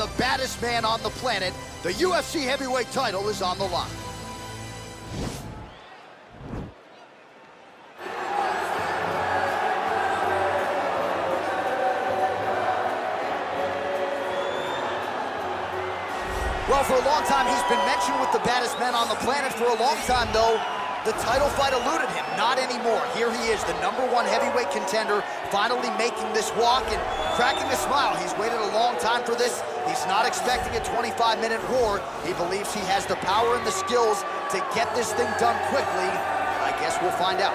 the baddest man on the planet. The UFC heavyweight title is on the line. Well, for a long time, he's been mentioned with the baddest men on the planet. For a long time, though, the title fight eluded him. Not anymore. Here he is, the #1 heavyweight contender, finally making this walk and cracking a smile. He's waited a long time for this. He's not expecting a 25-minute war. He believes he has the power and the skills to get this thing done quickly. I guess we'll find out.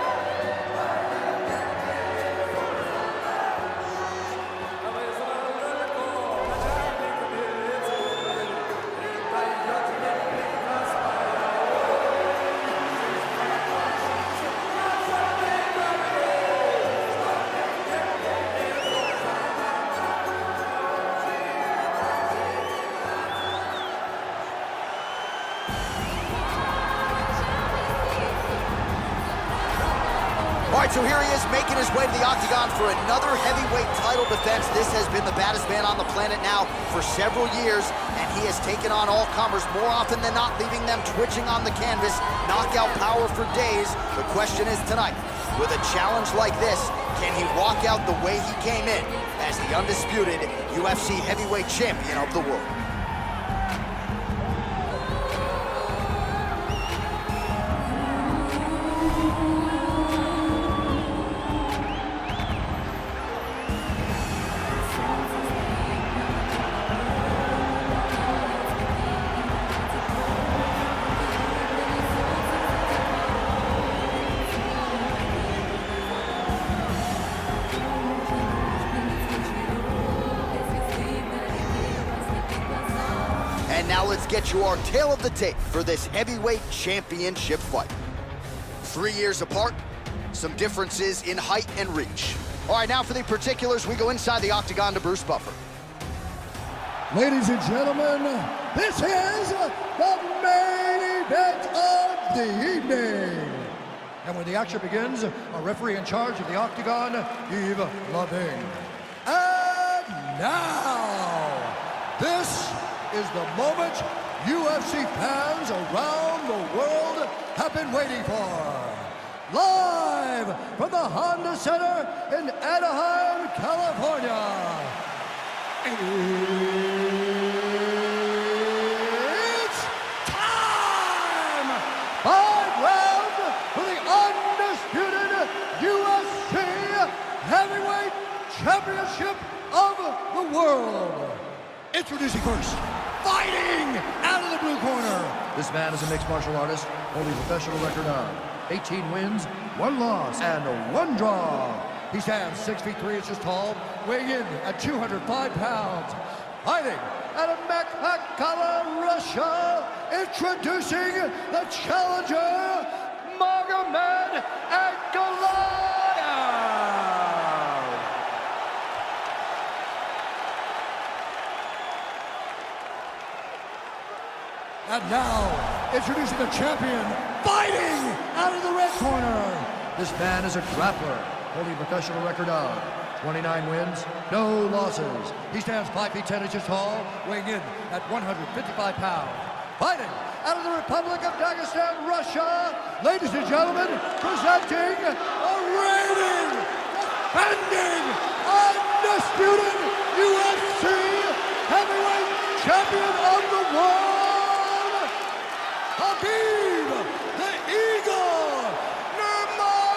All right, so here he is making his way to the octagon for another heavyweight title defense. This has been the baddest man on the planet now for several years, and he has taken on all comers more often than not, leaving them twitching on the canvas, knockout power for days. The question is tonight, with a challenge like this, can he walk out the way he came in as the undisputed UFC heavyweight champion of the world? And now let's get you our tale of the tape for this heavyweight championship fight. 3 years apart, some differences in height and reach. All right, now for the particulars, we go inside the octagon to Bruce Buffer. Ladies and gentlemen, this is the main event of the evening. And when the action begins, our referee in charge of the octagon, Yves Lavigne. And now, this is the moment UFC fans around the world have been waiting for. Live from the Honda Center in Anaheim, California. It's time! 5 rounds for the undisputed UFC Heavyweight Championship of the world. Introducing first, fighting out of the blue corner. This man is a mixed martial artist, holding a professional record of 18 wins, 1 loss, and 1 draw. He stands 6 feet 3 inches tall, weighing in at 205 pounds. Fighting out of Makhachev, Russia, introducing the challenger, Magomed Ankalaev. And now, introducing the champion, fighting out of the red corner. This man is a grappler, holding a professional record of 29 wins, no losses. He stands 5 feet 10 inches tall, weighing in at 155 pounds. Fighting out of the Republic of Dagestan, Russia, ladies and gentlemen, presenting a reigning, defending, undisputed UFC heavyweight champion of the world, Khabib, the Eagle, Nurmagomedov!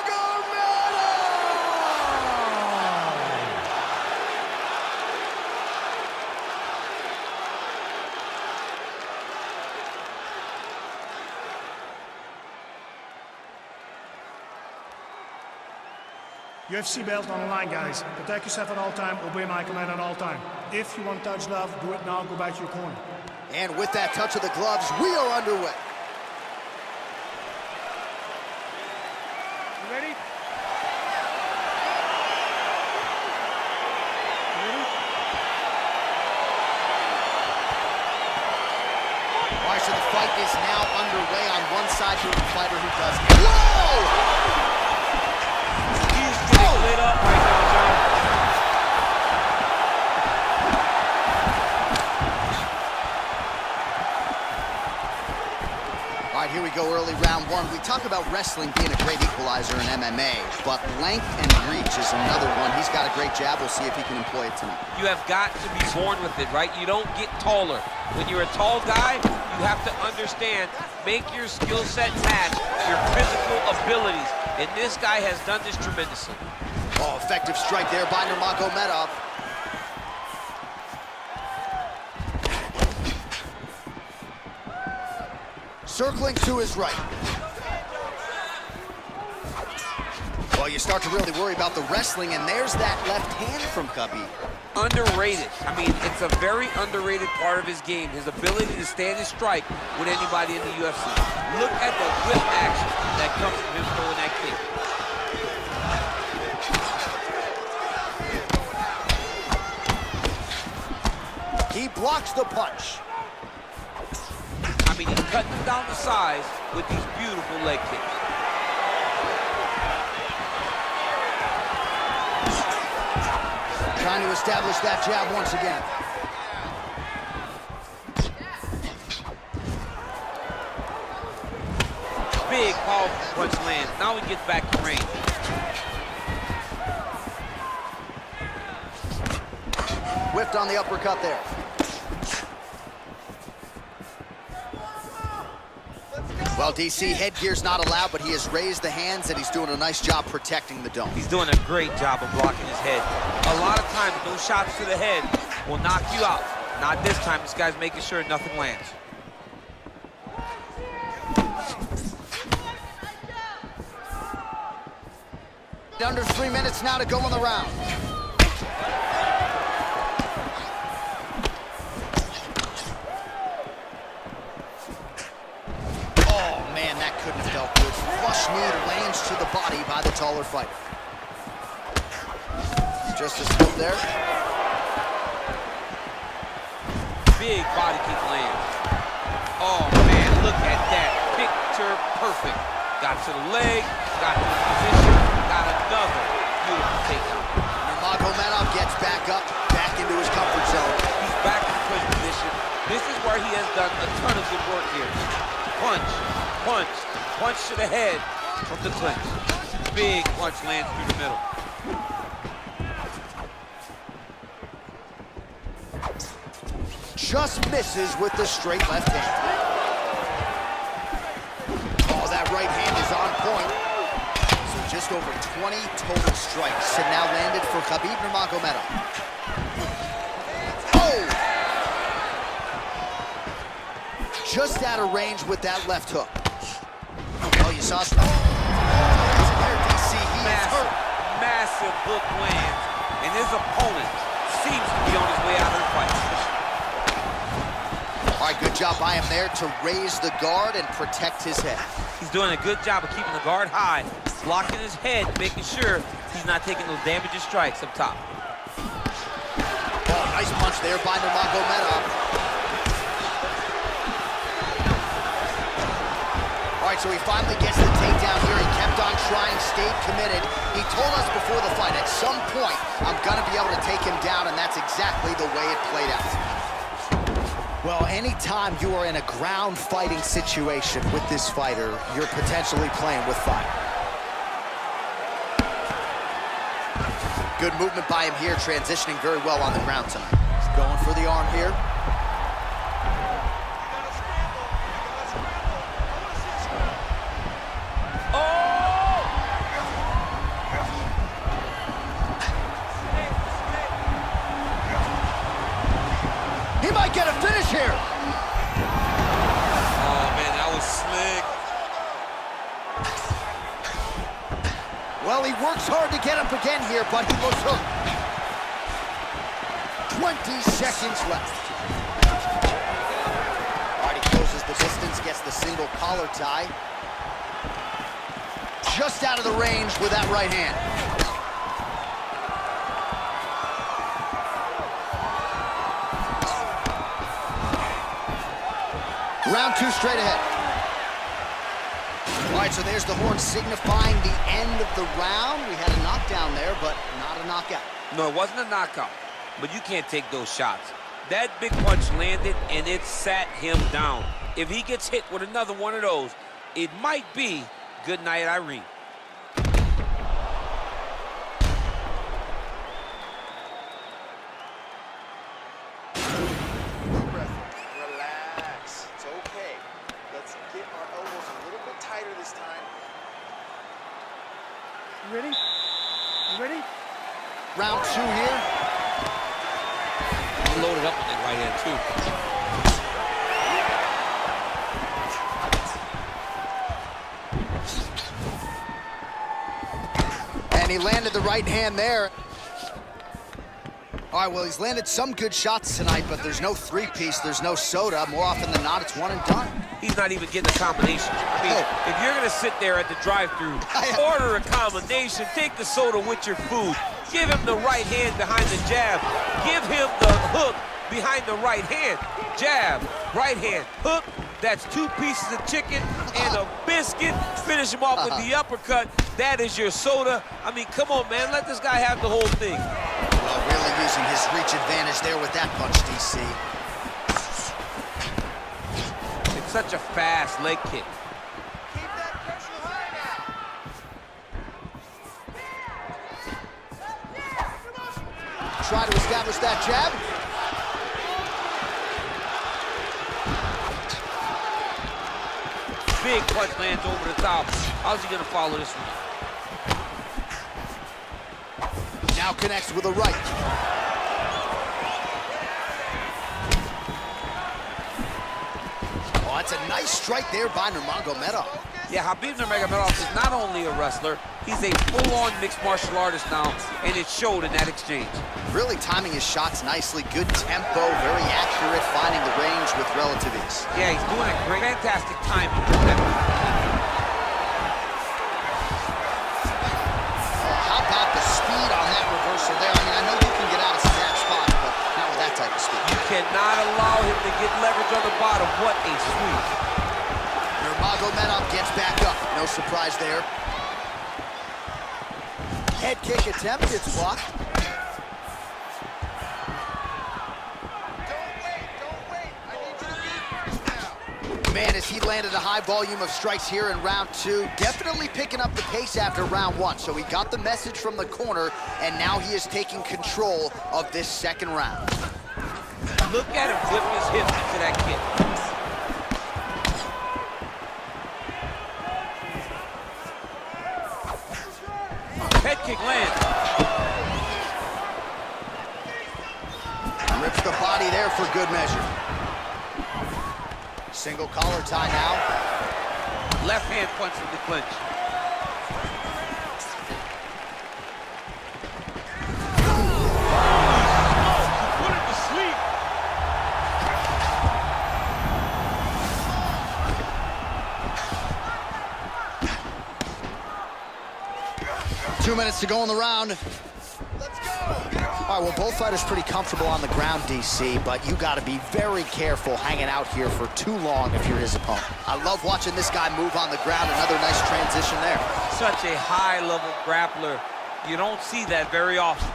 UFC belt on the line, guys. Protect yourself at all time, obey my command at all time. If you want touch love, do it now, go back to your corner. And with that touch of the gloves, we are underway. You ready? All right, so the fight is now underway. On one side, you have a fighter who does. Whoa! He's getting lit up right now, John. All right, here we go, early round one. We talk about wrestling being a great equalizer in MMA, but length and reach is another one. He's got a great jab. We'll see if he can employ it tonight. You have got to be born with it, right? You don't get taller. When you're a tall guy, you have to understand, make your skill set match your physical abilities. And this guy has done this tremendously. Oh, effective strike there by Nurmagomedov. Circling to his right. Well, you start to really worry about the wrestling, and there's that left hand from Khabib. Underrated. I mean, it's a very underrated part of his game, his ability to stand and strike with anybody in the UFC. Look at the whip action that comes from him throwing that kick. He blocks the punch. I mean, he's cutting them down to size with these beautiful leg kicks. Trying to establish that jab once again. Big, powerful punch lands. Now he gets back to range. Whiffed on the uppercut there. Well, DC, headgear's not allowed, but he has raised the hands, and he's doing a nice job protecting the dome. He's doing a great job of blocking his head. A lot of times, those shots to the head will knock you out. Not this time. This guy's making sure nothing lands. Under 3 minutes now to go in the round. Oh, man, that couldn't have felt good. Flush knee lands to the body by the taller fighter. Just a slip there. Big body kick lands. Oh, man, look at that. Picture perfect. Got to the leg, got to the position, got another beautiful takedown. Nurmagomedov gets back up, back into his comfort zone. He's back in the clinch position. This is where he has done a ton of good work here. Punch, punch, punch to the head from the clinch. Big punch lands through the middle. Just misses with the straight left hand. Oh, that right hand is on point. So just over 20 total strikes have now landed for Khabib Nurmagomedov. Oh! Just out of range with that left hook. Oh, you saw some. Massive hook lands, and his opponent seems to be on his way out of the fight. All right, good job by him there to raise the guard and protect his head. He's doing a good job of keeping the guard high, blocking his head, making sure he's not taking those damaging strikes up top. Oh, nice punch there by Nurmagomedov. All right, so he finally gets the takedown here. He kept on trying, stayed committed. He told us before the fight, at some point, I'm gonna be able to take him down, and that's exactly the way it played out. Well, anytime you are in a ground fighting situation with this fighter, you're potentially playing with fire. Good movement by him here, transitioning very well on the ground tonight. He's going for the arm here. He might get a finish here. Oh, man, that was slick. Well, he works hard to get up again here, but he looks hooked. 20 seconds left. All right, he closes the distance, gets the single collar tie. Just out of the range with that right hand. Round two straight ahead. All right, so there's the horn signifying the end of the round. We had a knockdown there, but not a knockout. No, it wasn't a knockout, but you can't take those shots. That big punch landed, and it sat him down. If he gets hit with another one of those, it might be good night, Irene. Relax. It's okay. Let's get our elbows a little bit tighter this time. You ready? You ready? Round 2 here. He loaded up on that right hand, too. And he landed the right hand there. All right, well, he's landed some good shots tonight, but there's no three-piece, there's no soda. More often than not, it's one and done. He's not even getting a combination. I mean, if you're gonna sit there at the drive-thru, order a combination, take the soda with your food, give him the right hand behind the jab, give him the hook behind the right hand, jab, right hand, hook. That's 2 pieces of chicken and a biscuit. Finish him off with the uppercut. That is your soda. I mean, come on, man. Let this guy have the whole thing. Well, really using his reach advantage there with that punch, DC. It's such a fast leg kick. Keep that pressure high now. Try to establish that jab. Big punch lands over the top. How's he gonna follow this one? Now connects with a right. Oh, that's a nice strike there by Nurmagomedov. Yeah, Khabib Nurmagomedov is not only a wrestler, he's a full-on mixed martial artist now, and it showed in that exchange. Really timing his shots nicely. Good tempo, very accurate, finding the range with relative ease. Yeah, he's doing a great, fantastic timing. How about the speed on that reversal there? I mean, I know you can get out of some bad spots, but not with that type of speed. You cannot allow him to get leverage on the bottom. What a sweep. Nurmagomedov gets back up. No surprise there. Head kick attempt, it's blocked. Man, as he landed a high volume of strikes here in round 2, definitely picking up the pace after round 1. So he got the message from the corner, and now he is taking control of this second round. Look at him whip his hips into that kick. Head kick lands. Rips the body there for good measure. Single collar tie now. Left hand punch from the clinch. Put him to sleep. 2 minutes to go in the round. Let's go! All right, well, both fighters pretty comfortable on the ground, DC, but you got to be very careful hanging out here for too long if you're his opponent. I love watching this guy move on the ground. Another nice transition there. Such a high-level grappler. You don't see that very often.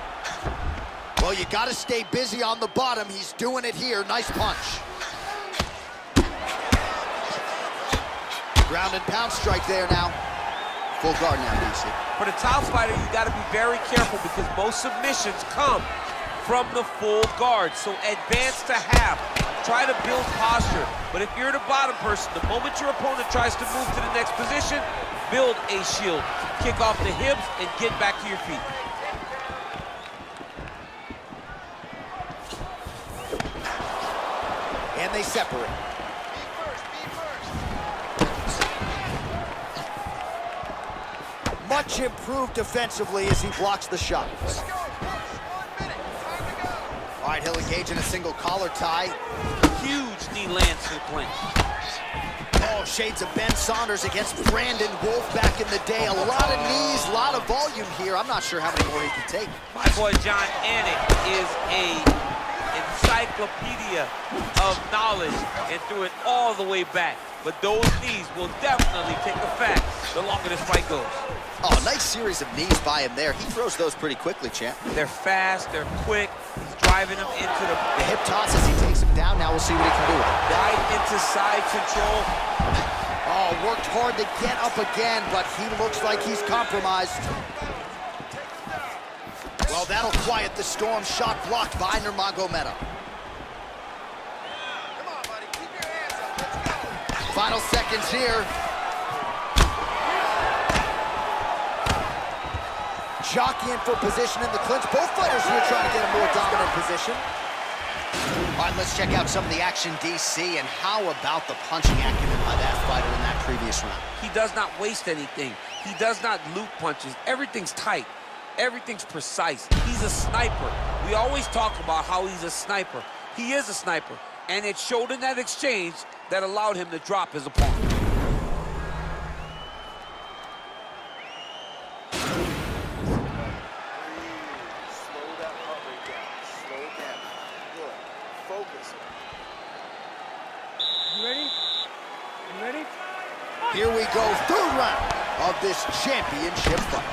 Well, you got to stay busy on the bottom. He's doing it here. Nice punch. Ground and pound strike there now. Full guard now, DC. For the top fighter, you got to be very careful because most submissions come from the full guard. So advance to half. Try to build posture. But if you're the bottom person, the moment your opponent tries to move to the next position, build a shield. Kick off the hips and get back to your feet. And they separate. Much improved defensively as he blocks the shot. All right, he'll engage in a single collar tie. Huge knee lands to the clinch. Oh, shades of Ben Saunders against Brandon Wolf back in the day. A lot of knees, a lot of volume here. I'm not sure how many more he can take. My boy John Anik is a encyclopedia of knowledge and threw it all the way back. But those knees will definitely take effect the longer this fight goes. Oh, nice series of knees by him there. He throws those pretty quickly, champ. They're fast, they're quick. He's driving them into The hip toss as he takes him down. Now we'll see what he can do with it. Right into side control. Oh, worked hard to get up again, but he looks like he's compromised. Well, that'll quiet the storm. Shot blocked by Nurmagomedov. Come on, buddy. Keep your hands up. Let's go. Final seconds here. Jockeying for position in the clinch. Both fighters here trying to get a more dominant position. All right, let's check out some of the action, DC, and how about the punching acumen by that fighter in that previous round? He does not waste anything. He does not loop punches. Everything's tight. Everything's precise. He's a sniper. We always talk about how he's a sniper. He is a sniper, and it showed in that exchange that allowed him to drop his opponent. Here we go, third round of this championship fight.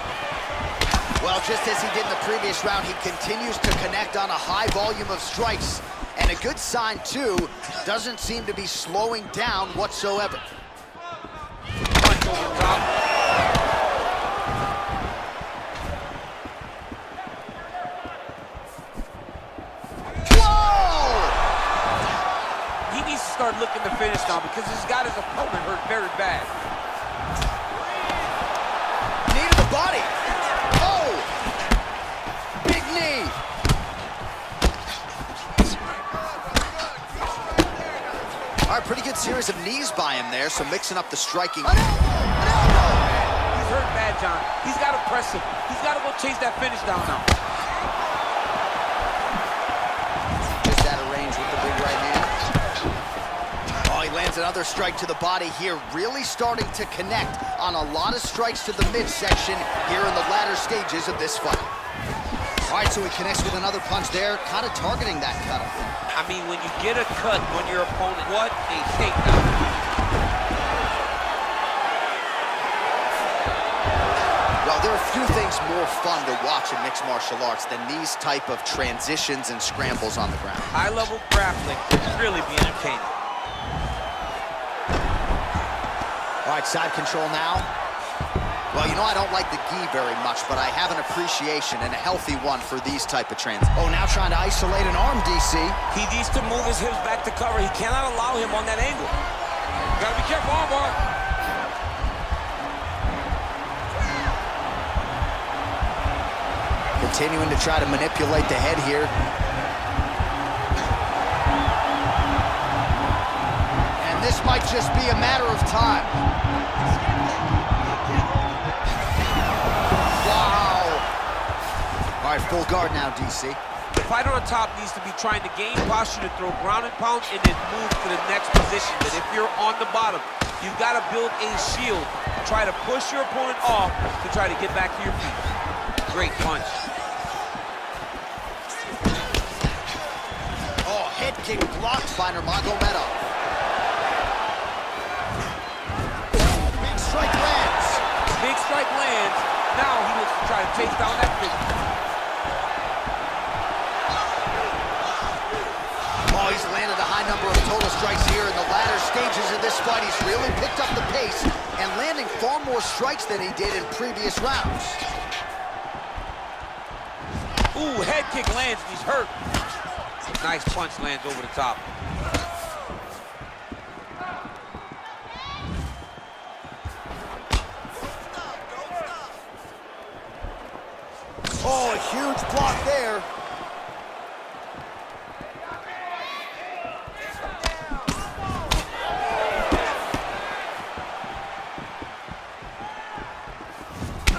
Well, just as he did in the previous round, he continues to connect on a high volume of strikes. And a good sign, too, doesn't seem to be slowing down whatsoever. Punch over the top. He needs to start looking to finish now because he's got his opponent hurt very bad. Knee to the body. Oh! Big knee. All right, pretty good series of knees by him there, so mixing up the striking. He's hurt bad, John. He's got to press him. He's got to go chase that finish down now. Just out of range with the big right hand. Oh, he lands another strike to the body here, really starting to connect on a lot of strikes to the midsection here in the latter stages of this fight. All right, so he connects with another punch there, kind of targeting that cutoff. I mean, when you get a cut on your opponent, what a takedown. Well, there are few things more fun to watch in mixed martial arts than these type of transitions and scrambles on the ground. High-level grappling can really be entertaining. All right, side control now. Well, you know I don't like the gi very much, but I have an appreciation and a healthy one for these type of trans. Oh, now trying to isolate an arm, DC. He needs to move his hips back to cover. He cannot allow him on that angle. Gotta be careful, armbar. Continuing to try to manipulate the head here. And this might just be a matter of time. All right, full guard now, DC. The fighter on top needs to be trying to gain posture to throw ground and pound and then move to the next position. But if you're on the bottom, you've got to build a shield. Try to push your opponent off to try to get back to your feet. Great punch. Oh, head kick blocked by Nurmagomedov. Big strike lands. Big strike lands. Now he looks to try to chase down that finish. Oh, he's landed a high number of total strikes here in the latter stages of this fight. He's really picked up the pace and landing far more strikes than he did in previous rounds. Ooh, head kick lands and he's hurt. Nice punch lands over the top. Oh, a huge block there.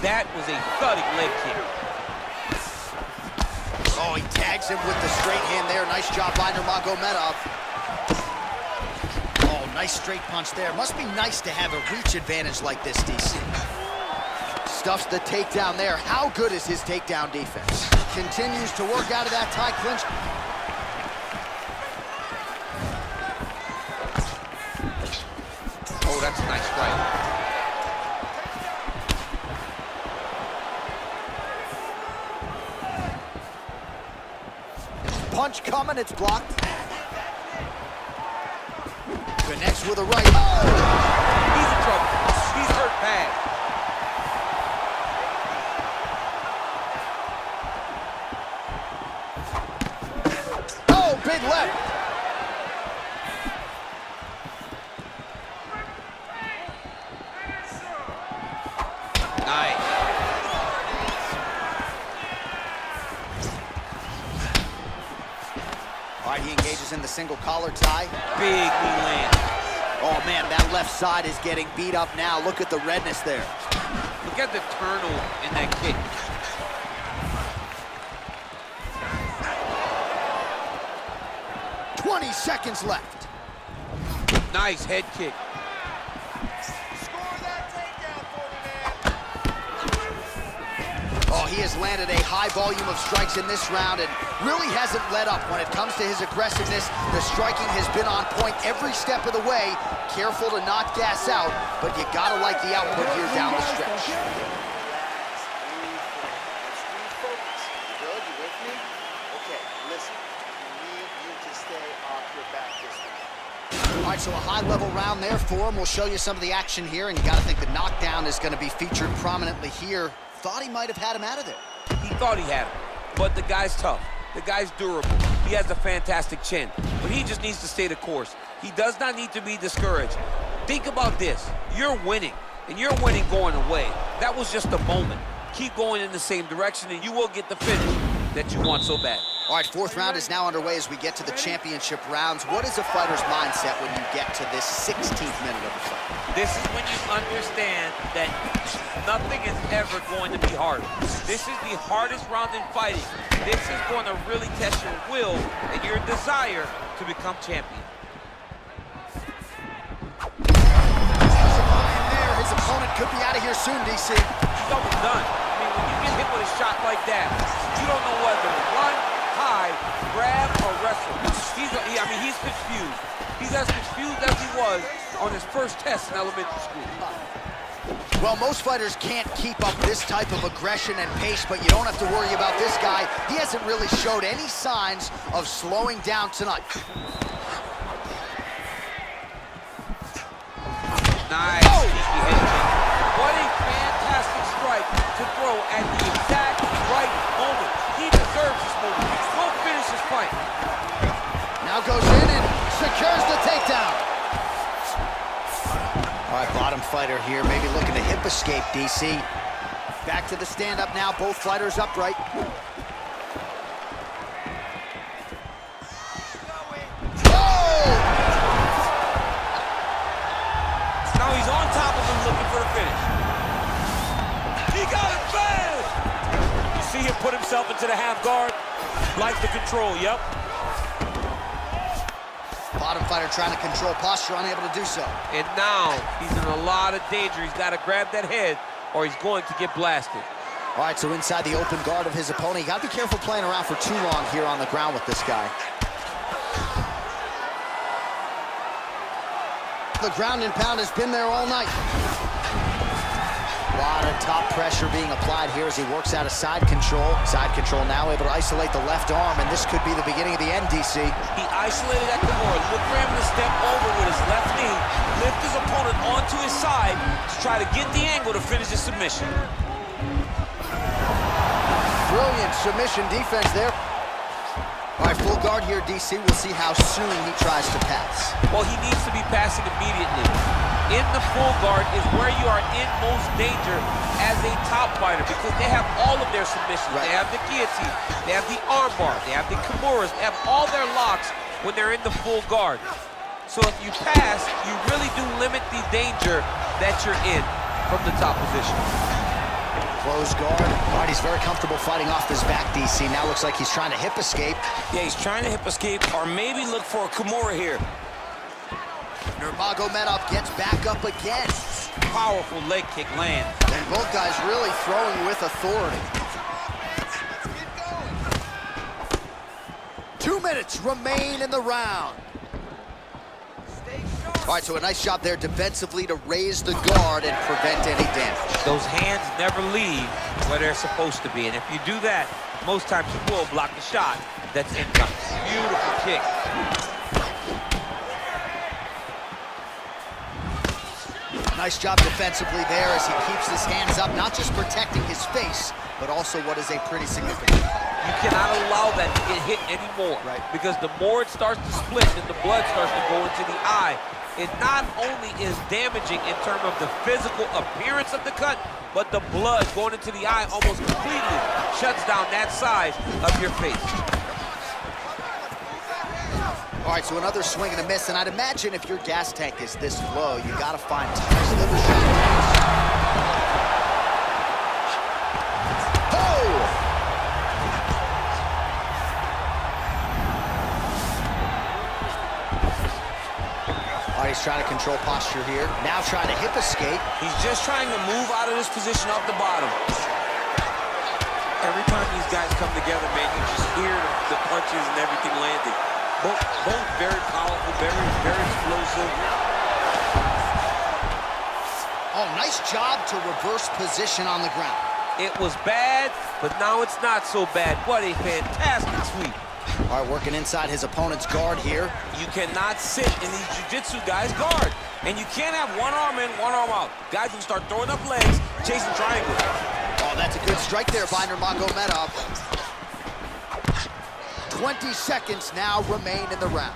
That was a thudding leg kick. Oh, he tags him with the straight hand there. Nice job by Nurmagomedov. Oh, nice straight punch there. Must be nice to have a reach advantage like this, DC. Stuffs the takedown there. How good is his takedown defense? Continues to work out of that tie clinch. Oh, that's a nice strike. Punch coming, it's blocked. Connects with a right. Oh! He's in trouble. He's hurt bad. Oh, big left. Nice. All right, he engages in the single collar tie. Big knee land. Oh, man, that left side is getting beat up now. Look at the redness there. Look at the turtle in that kick. 20 seconds left. Nice head kick. Oh, he has landed a high volume of strikes in this round and really hasn't let up when it comes to his aggressiveness. The striking has been on point every step of the way. Careful to not gas out, but you gotta like the output here down the stretch. Good, you with me? Okay, listen. We need you to stay off your back this time. All right, so a high-level round there for him. We'll show you some of the action here, and you gotta think the knockdown is gonna be featured prominently here. Thought he might have had him out of there. He thought he had him, but the guy's tough. The guy's durable. He has a fantastic chin, but he just needs to stay the course. He does not need to be discouraged. Think about this. You're winning, and you're winning going away. That was just a moment. Keep going in the same direction, and you will get the finish that you want so bad. All right, fourth round is now underway as we get to the championship rounds. What is a fighter's mindset when you get to this 16th minute of the fight? This is when you understand that nothing is ever going to be hard. This is the hardest round in fighting. This is going to really test your will and your desire to become champion. There, his opponent could be out of here soon, DC. He's almost done. I mean, when you get hit with a shot like that, you don't know whether to run, hide, grab, or wrestle. He's confused. He's as confused as he was on his first test in elementary school. Well, most fighters can't keep up this type of aggression and pace, but you don't have to worry about this guy. He hasn't really showed any signs of slowing down tonight. Nice. Oh! Sneaky head kick. What a fantastic strike to throw at the exact right moment. He deserves this moment. Go finish his fight. Now goes in and secures the takedown. All right, bottom fighter here, maybe looking to hip escape, DC. Back to the stand-up now, both fighters upright. Now he's on top of him looking for the finish. He got it bad! You see him put himself into the half guard? Likes the control, yep. Bottom fighter trying to control posture, unable to do so. And now he's in a lot of danger. He's got to grab that head or he's going to get blasted. All right, so inside the open guard of his opponent, you got to be careful playing around for too long here on the ground with this guy. The ground and pound has been there all night. A lot of top pressure being applied here as he works out of side control. Side control now able to isolate the left arm, and this could be the beginning of the end, DC. He isolated at the board. Look for him to step over with his left knee, lift his opponent onto his side to try to get the angle to finish his submission. Brilliant submission defense there. All right, full guard here, DC. We'll see how soon he tries to pass. Well, he needs to be passing immediately. In the full guard is where you are in most danger as a top fighter because they have all of their submissions. Right. They have the guillotine, they have the armbar, they have the kimuras, they have all their locks when they're in the full guard. So if you pass, you really do limit the danger that you're in from the top position. Close guard. All right, he's very comfortable fighting off his back, DC. Now looks like he's trying to hip escape. Yeah, he's trying to hip escape or maybe look for a kimura here. Nurmagomedov gets back up again. Powerful leg kick lands. And both guys really throwing with authority. 2 minutes remain in the round. All right, so a nice job there defensively to raise the guard and prevent any damage. Those hands never leave where they're supposed to be. And if you do that, most times you will block the shot that's incoming. Beautiful kick. Nice job defensively there as he keeps his hands up, not just protecting his face, but also what is a pretty significant cut. You cannot allow that to get hit anymore. Right. Because the more it starts to split and the blood starts to go into the eye, it not only is damaging in terms of the physical appearance of the cut, but the blood going into the eye almost completely shuts down that side of your face. All right, so another swing and a miss, and I'd imagine if your gas tank is this low, you gotta find tires liver shots. Oh! All right, he's trying to control posture here. Now trying to hip escape. He's just trying to move out of this position off the bottom. Every time these guys come together, man, you just hear the punches and everything landing. Both very powerful, very explosive. Oh, nice job to reverse position on the ground. It was bad, but now it's not so bad. What a fantastic sweep. All right, working inside his opponent's guard here. You cannot sit in these jiu-jitsu guys' guard. And you can't have one arm in, one arm out. Guys will start throwing up legs, chasing triangles. Oh, that's a good strike there by Nurmagomedov. 20 seconds now remain in the round.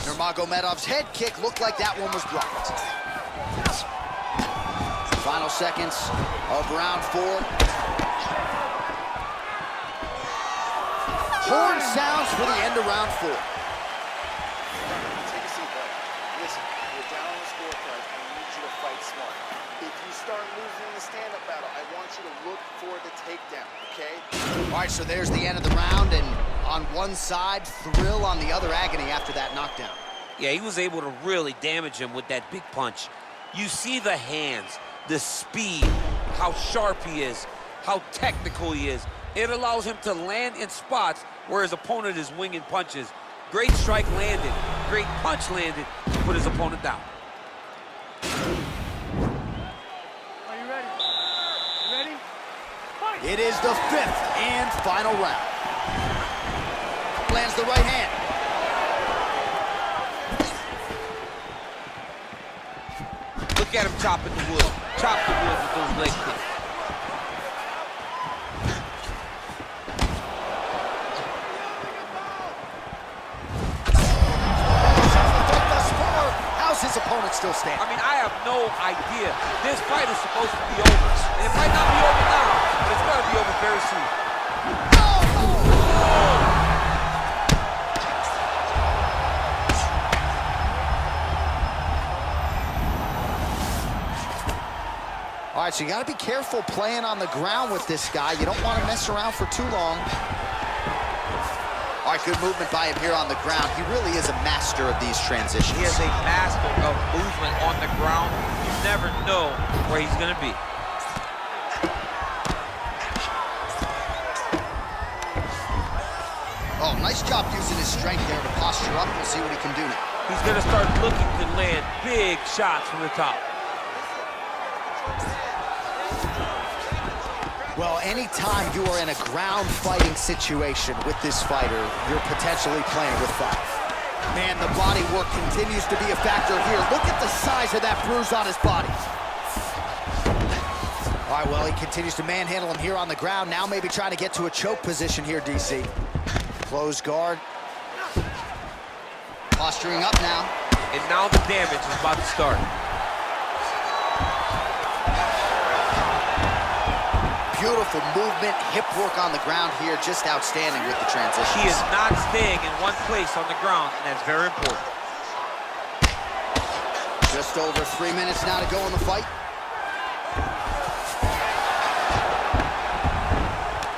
Nurmagomedov's head kick looked like that one was blocked. Final seconds of round 4. Horn sounds for the end of round 4. Take a seat, bud. Listen, you're down on the scorecard. I need you to fight smart. If you start losing the stand-up battle, I want you to look for the takedown, okay? All right, so there's the end of the round, and on one side, thrill, on the other, agony after that knockdown. Yeah, he was able to really damage him with that big punch. You see the hands, the speed, how sharp he is, how technical he is. It allows him to land in spots where his opponent is winging punches. Great strike landed, great punch landed to put his opponent down. Are you ready? You ready? Fight! It is the 5th and final round. Lands the right hand. Look at him chopping the wood. Chop the wood with those leg kicks. How's his opponent still standing? I mean, I have no idea. This fight is supposed to be over. And it might not be over now, but it's going to be over very soon. All right, so you got to be careful playing on the ground with this guy. You don't want to mess around for too long. All right, good movement by him here on the ground. He really is a master of these transitions. He is a master of movement on the ground. You never know where he's going to be. Oh, nice job using his strength there to posture up. We'll see what he can do now. He's going to start looking to land big shots from the top. Well, anytime you are in a ground fighting situation with this fighter, you're potentially playing with fire. Man, the body work continues to be a factor here. Look at the size of that bruise on his body. All right, well, he continues to manhandle him here on the ground. Now maybe trying to get to a choke position here, DC. Close guard. Posturing up now. And now the damage is about to start. Beautiful movement, hip work on the ground here, just outstanding with the transitions. He is not staying in one place on the ground, and that's very important. Just over 3 minutes now to go in the fight.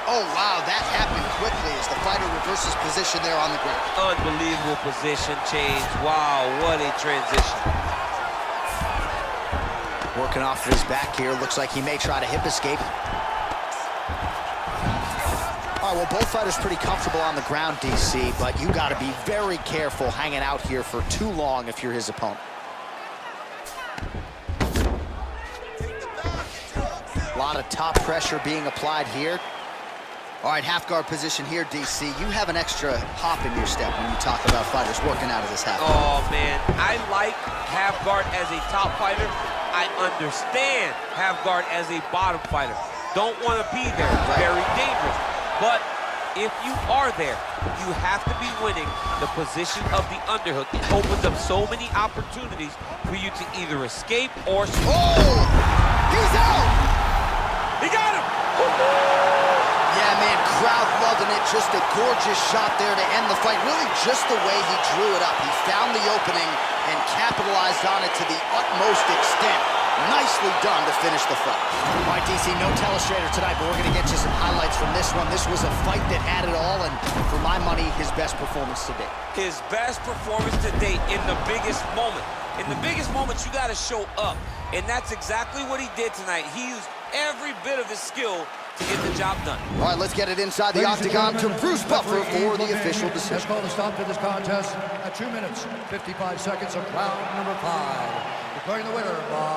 Oh, wow, that happened quickly as the fighter reverses position there on the ground. Unbelievable position change. Wow, what a transition. Working off of his back here. Looks like he may try to hip escape. All right, well, both fighters pretty comfortable on the ground, DC, but you got to be very careful hanging out here for too long if you're his opponent. A lot of top pressure being applied here. All right, half guard position here, DC. You have an extra hop in your step when you talk about fighters working out of this half guard. Oh, man, I like half guard as a top fighter. I understand half guard as a bottom fighter. Don't want to be there. It's very dangerous. But if you are there, you have to be winning the position of the underhook. It opens up so many opportunities for you to either escape or... Oh! He's out! He got him! Yeah, man, crowd loving it. Just a gorgeous shot there to end the fight. Really just the way he drew it up. He found the opening and capitalized on it to the utmost extent. Nicely done to finish the fight. All right, DC, no telestrator tonight, but we're going to get you some highlights from this one. This was a fight that had it all, and for my money, his best performance to date. His best performance to date in the biggest moment. In the biggest moments, you got to show up, and that's exactly what he did tonight. He used every bit of his skill to get the job done. All right, let's get it inside the octagon to Bruce Buffer for the official decision. Let's call the stop to this contest at 2 minutes, 55 seconds of round number 5. Declaring the winner by